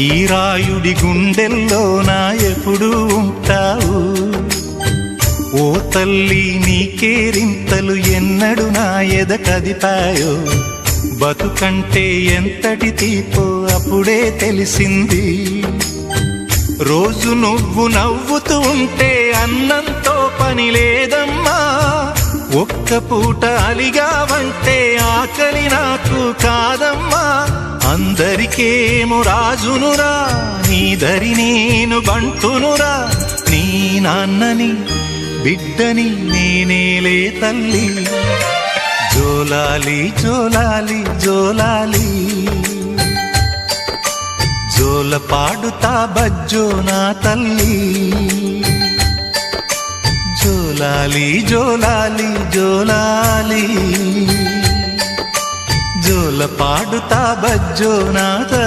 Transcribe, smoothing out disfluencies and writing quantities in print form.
ఈ రాయుడి గుండెల్లో నా ఎప్పుడు ఉంటావు. ఓ తల్లి నీ కేరింతలు ఎన్నడు నా ఎద కదిపాయో. బతుకంటే ఎంతటి తీపో అప్పుడే తెలిసింది. రోజు నువ్వు నవ్వుతూ ఉంటే అన్నంతో పని లేదమ్మా. ఒక్క పూట అలిగావంటే ఆకలి నాకు కాదమ్మా. అందరికేమో రాజునురా, నీ దరి నేను బంటునురా. నీ నాన్నని బిడ్డని నేనేలే తల్లి. జోలాలి జోలాలి జోలాలి, జోల పాడుతా బజ్జో నా తల్లి. జోలాలి జోలాలి జోలాలి, జోల పాడుతా బజ్జో నా తల్లి.